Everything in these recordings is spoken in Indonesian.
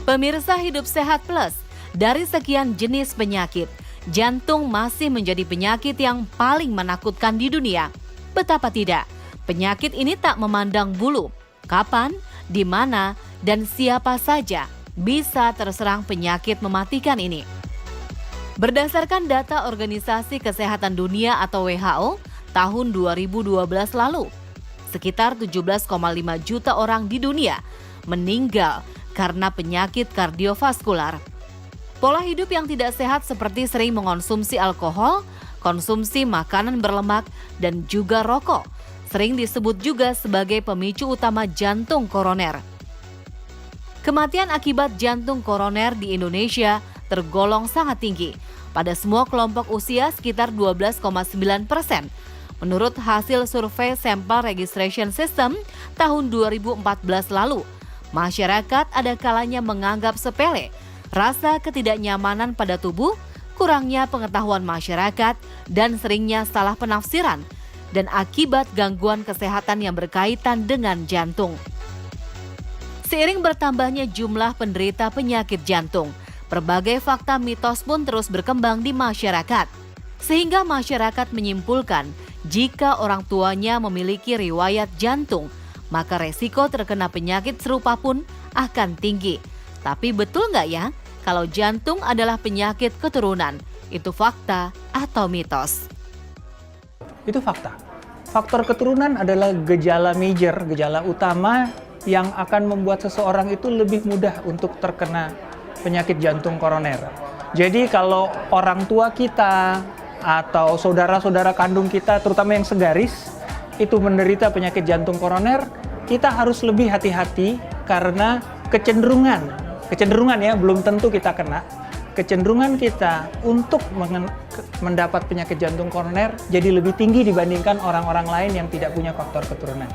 Pemirsa Hidup Sehat Plus, dari sekian jenis penyakit, jantung masih menjadi penyakit yang paling menakutkan di dunia. Betapa tidak, penyakit ini tak memandang bulu, kapan, di mana, dan siapa saja bisa terserang penyakit mematikan ini. Berdasarkan data Organisasi Kesehatan Dunia atau WHO tahun 2012 lalu, sekitar 17,5 juta orang di dunia meninggal karena penyakit kardiovaskular. Pola hidup yang tidak sehat seperti sering mengonsumsi alkohol, konsumsi makanan berlemak, dan juga rokok sering disebut juga sebagai pemicu utama jantung koroner. Kematian akibat jantung koroner di Indonesia tergolong sangat tinggi. Pada semua kelompok usia sekitar 12,9%. Menurut hasil survei Sampel Registration System tahun 2014 lalu, masyarakat ada kalanya menganggap sepele rasa ketidaknyamanan pada tubuh, kurangnya pengetahuan masyarakat, dan seringnya salah penafsiran dan akibat gangguan kesehatan yang berkaitan dengan jantung. Seiring bertambahnya jumlah penderita penyakit jantung, berbagai fakta mitos pun terus berkembang di masyarakat. Sehingga masyarakat menyimpulkan jika orang tuanya memiliki riwayat jantung, maka resiko terkena penyakit serupa pun akan tinggi. Tapi betul nggak ya kalau jantung adalah penyakit keturunan? Itu fakta atau mitos? Itu fakta. Faktor keturunan adalah gejala major, gejala utama yang akan membuat seseorang itu lebih mudah untuk terkena penyakit jantung koroner. Jadi kalau orang tua kita atau saudara-saudara kandung kita, terutama yang segaris, itu menderita penyakit jantung koroner, kita harus lebih hati-hati karena kecenderungan ya, belum tentu kita kena. Kecenderungan kita untuk mendapat penyakit jantung koroner jadi lebih tinggi dibandingkan orang-orang lain yang tidak punya faktor keturunan.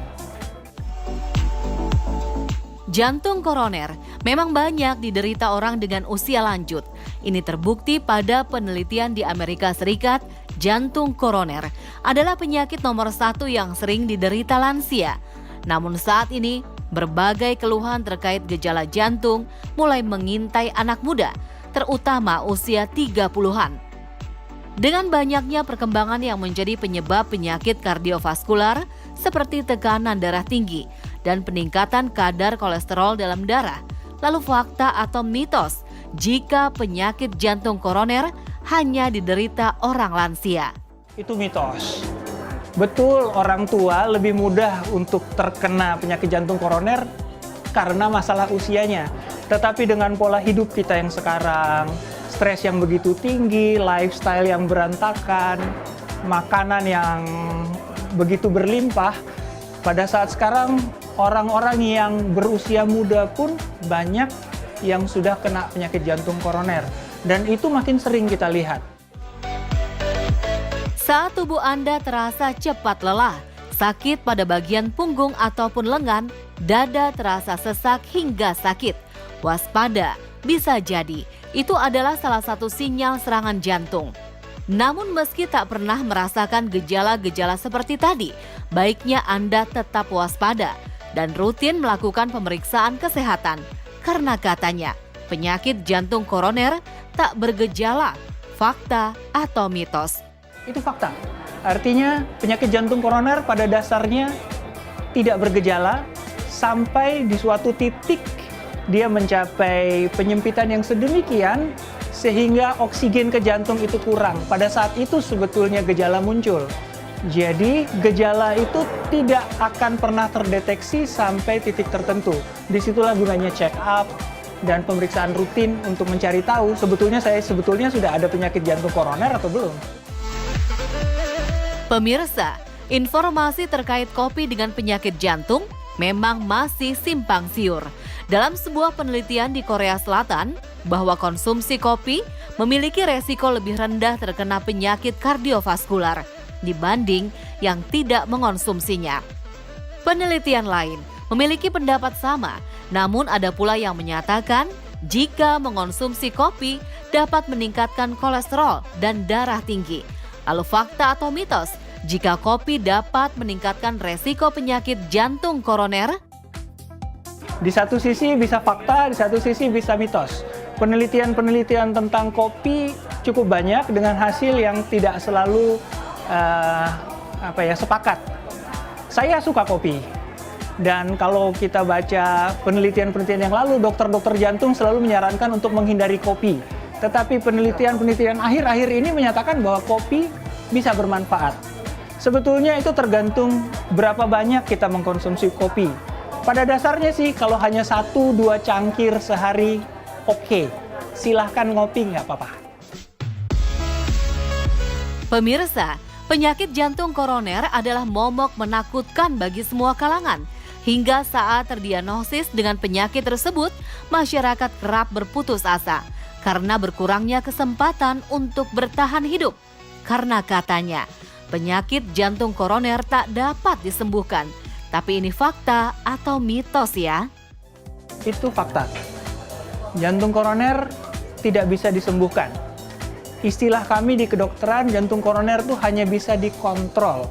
Jantung koroner memang banyak diderita orang dengan usia lanjut. Ini terbukti pada penelitian di Amerika Serikat. Jantung koroner adalah penyakit nomor 1 yang sering diderita lansia. Namun saat ini, berbagai keluhan terkait gejala jantung mulai mengintai anak muda, terutama usia 30-an. Dengan banyaknya perkembangan yang menjadi penyebab penyakit kardiovaskular seperti tekanan darah tinggi dan peningkatan kadar kolesterol dalam darah, lalu fakta atau mitos jika penyakit jantung koroner hanya diderita orang lansia? Itu mitos. Betul, orang tua lebih mudah untuk terkena penyakit jantung koroner karena masalah usianya. Tetapi dengan pola hidup kita yang sekarang, stres yang begitu tinggi, lifestyle yang berantakan, makanan yang begitu berlimpah, pada saat sekarang orang-orang yang berusia muda pun banyak yang sudah kena penyakit jantung koroner. Dan itu makin sering kita lihat. Saat tubuh Anda terasa cepat lelah, sakit pada bagian punggung ataupun lengan, dada terasa sesak hingga sakit, waspada, bisa jadi itu adalah salah satu sinyal serangan jantung. Namun meski tak pernah merasakan gejala-gejala seperti tadi, baiknya Anda tetap waspada dan rutin melakukan pemeriksaan kesehatan. Karena katanya, penyakit jantung koroner tak bergejala, fakta atau mitos. Itu fakta. Artinya penyakit jantung koroner pada dasarnya tidak bergejala sampai di suatu titik dia mencapai penyempitan yang sedemikian sehingga oksigen ke jantung itu kurang. Pada saat itu sebetulnya gejala muncul. Jadi gejala itu tidak akan pernah terdeteksi sampai titik tertentu. Disitulah gunanya check up dan pemeriksaan rutin untuk mencari tahu sebetulnya sudah ada penyakit jantung koroner atau belum. Pemirsa, informasi terkait kopi dengan penyakit jantung memang masih simpang siur. Dalam sebuah penelitian di Korea Selatan, bahwa konsumsi kopi memiliki resiko lebih rendah terkena penyakit kardiovaskular dibanding yang tidak mengonsumsinya. Penelitian lain memiliki pendapat sama, namun ada pula yang menyatakan jika mengonsumsi kopi dapat meningkatkan kolesterol dan darah tinggi. Lalu fakta atau mitos jika kopi dapat meningkatkan resiko penyakit jantung koroner? Di satu sisi bisa fakta, di satu sisi bisa mitos. Penelitian-penelitian tentang kopi cukup banyak dengan hasil yang tidak selalu sepakat. Saya suka kopi. Dan kalau kita baca penelitian-penelitian yang lalu, dokter-dokter jantung selalu menyarankan untuk menghindari kopi. Tetapi penelitian-penelitian akhir-akhir ini menyatakan bahwa kopi bisa bermanfaat. Sebetulnya itu tergantung berapa banyak kita mengkonsumsi kopi. Pada dasarnya sih kalau hanya 1-2 cangkir sehari, oke. Silahkan ngopi, nggak apa-apa. Pemirsa, penyakit jantung koroner adalah momok menakutkan bagi semua kalangan. Hingga saat terdiagnosis dengan penyakit tersebut, masyarakat kerap berputus asa karena berkurangnya kesempatan untuk bertahan hidup. Karena katanya, penyakit jantung koroner tak dapat disembuhkan. Tapi ini fakta atau mitos ya? Itu fakta. Jantung koroner tidak bisa disembuhkan. Istilah kami di kedokteran, jantung koroner itu hanya bisa dikontrol.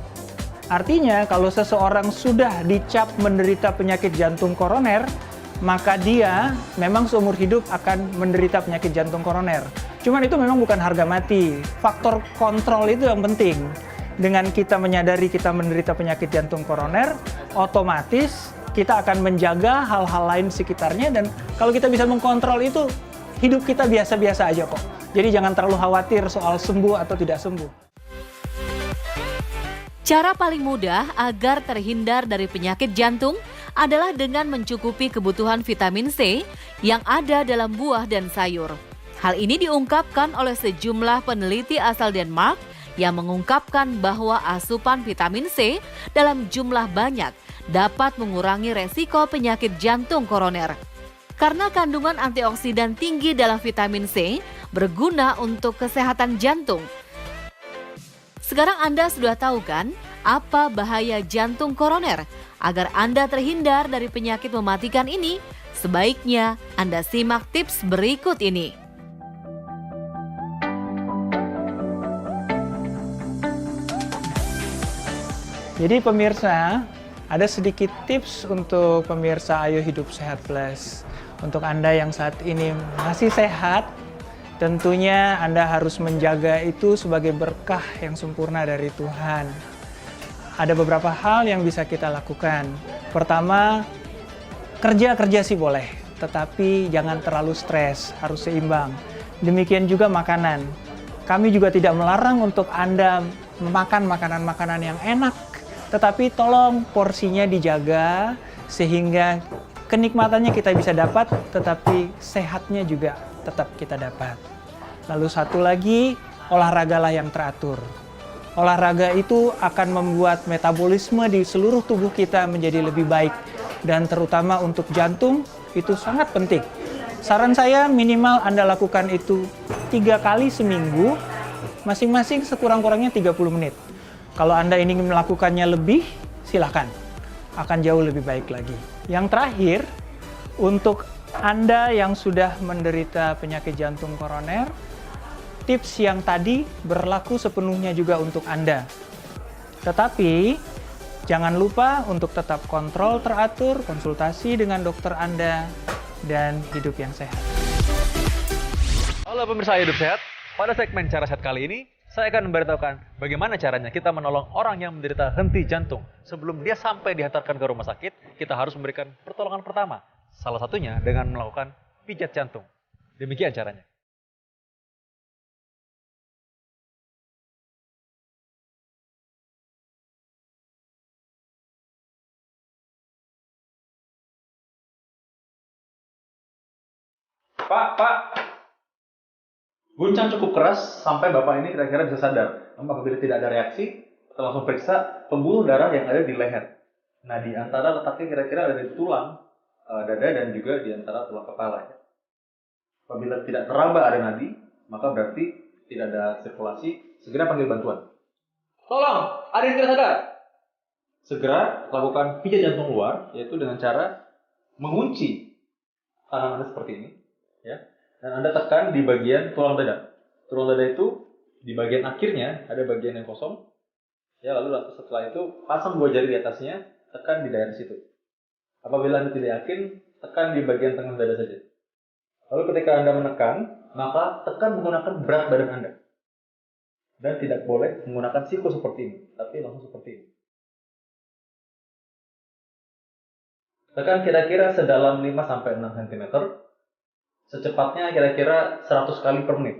Artinya kalau seseorang sudah dicap menderita penyakit jantung koroner, maka dia memang seumur hidup akan menderita penyakit jantung koroner. Cuman itu memang bukan harga mati. Faktor kontrol itu yang penting. Dengan kita menyadari kita menderita penyakit jantung koroner, otomatis kita akan menjaga hal-hal lain sekitarnya, dan kalau kita bisa mengkontrol itu, hidup kita biasa-biasa aja kok. Jadi jangan terlalu khawatir soal sembuh atau tidak sembuh. Cara paling mudah agar terhindar dari penyakit jantung adalah dengan mencukupi kebutuhan vitamin C yang ada dalam buah dan sayur. Hal ini diungkapkan oleh sejumlah peneliti asal Denmark yang mengungkapkan bahwa asupan vitamin C dalam jumlah banyak dapat mengurangi resiko penyakit jantung koroner. Karena kandungan antioksidan tinggi dalam vitamin C berguna untuk kesehatan jantung. Sekarang Anda sudah tahu kan apa bahaya jantung koroner? Agar Anda terhindar dari penyakit mematikan ini, sebaiknya Anda simak tips berikut ini. Jadi pemirsa, ada sedikit tips untuk pemirsa Ayo Hidup Sehat Plus. Untuk Anda yang saat ini masih sehat, tentunya Anda harus menjaga itu sebagai berkah yang sempurna dari Tuhan. Ada beberapa hal yang bisa kita lakukan. Pertama, kerja sih boleh, tetapi jangan terlalu stres, harus seimbang. Demikian juga makanan. Kami juga tidak melarang untuk Anda makan makanan-makanan yang enak, tetapi tolong porsinya dijaga sehingga kenikmatannya kita bisa dapat, tetapi sehatnya juga tetap kita dapat. Lalu satu lagi, olahragalah yang teratur. Olahraga itu akan membuat metabolisme di seluruh tubuh kita menjadi lebih baik. Dan terutama untuk jantung, itu sangat penting. Saran saya minimal Anda lakukan itu 3 kali seminggu, masing-masing sekurang-kurangnya 30 menit. Kalau Anda ingin melakukannya lebih, silakan. Akan jauh lebih baik lagi. Yang terakhir, untuk Anda yang sudah menderita penyakit jantung koroner, tips yang tadi berlaku sepenuhnya juga untuk Anda. Tetapi, jangan lupa untuk tetap kontrol teratur, konsultasi dengan dokter Anda, dan hidup yang sehat. Halo pemirsa Hidup Sehat, pada segmen Cara Sehat kali ini, saya akan memberitahukan bagaimana caranya kita menolong orang yang menderita henti jantung. Sebelum dia sampai dihantarkan ke rumah sakit, kita harus memberikan pertolongan pertama. Salah satunya dengan melakukan pijat jantung. Demikian caranya. Pak. Guncang cukup keras sampai Bapak ini kira-kira bisa sadar. Namun apabila tidak ada reaksi, kita langsung periksa pembuluh darah yang ada di leher. Nah, di antara letaknya kira-kira ada di tulang dada dan juga di antara tulang kepala. Apabila tidak teraba ada nadi, maka berarti tidak ada sirkulasi. Segera panggil bantuan. Tolong, ada yang tidak sadar. Segera lakukan pijat jantung luar, yaitu dengan cara mengunci tangan Anda seperti ini, ya. Dan Anda tekan di bagian tulang dada. Tulang dada itu Di bagian akhirnya ada bagian yang kosong. Ya, lalu setelah itu pasang 2 jari di atasnya, tekan di daerah situ. Apabila Anda tidak yakin, tekan di bagian tengah dada saja. Lalu ketika Anda menekan, maka tekan menggunakan berat badan Anda. Dan tidak boleh menggunakan siku seperti ini, tapi langsung seperti ini. Tekan kira-kira sedalam 5-6 cm. Secepatnya kira-kira 100 kali per menit.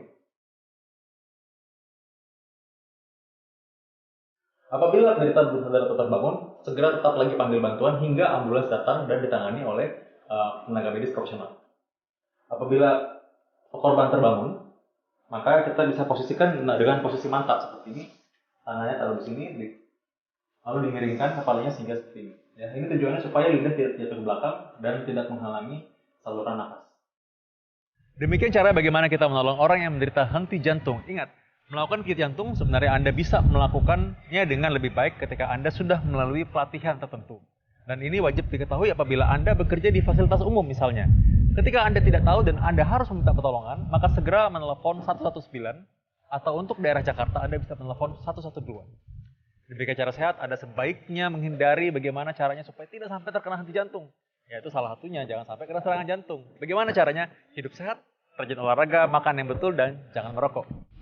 Apabila penderita belum sadar atau terbangun, segera tetap lagi panggil bantuan hingga ambulans datang dan ditangani oleh tenaga medis profesional. Apabila korban terbangun, maka kita bisa posisikan dengan posisi mantap seperti ini. Tangannya taruh di sini, lalu dimiringkan kepalanya sehingga seperti ini. Ya, ini tujuannya supaya lidah tidak jatuh ke belakang dan tidak menghalangi saluran nafas. Demikian cara bagaimana kita menolong orang yang menderita henti jantung. Ingat, melakukan henti jantung sebenarnya Anda bisa melakukannya dengan lebih baik ketika Anda sudah melalui pelatihan tertentu. Dan ini wajib diketahui apabila Anda bekerja di fasilitas umum misalnya. Ketika Anda tidak tahu dan Anda harus meminta pertolongan, maka segera menelepon 119 atau untuk daerah Jakarta Anda bisa menelepon 112. Demikian cara sehat, Anda sebaiknya menghindari bagaimana caranya supaya tidak sampai terkena henti jantung. Yaitu salah satunya jangan sampai kena serangan jantung. Bagaimana caranya? Hidup sehat, rajin olahraga, makan yang betul, dan jangan merokok.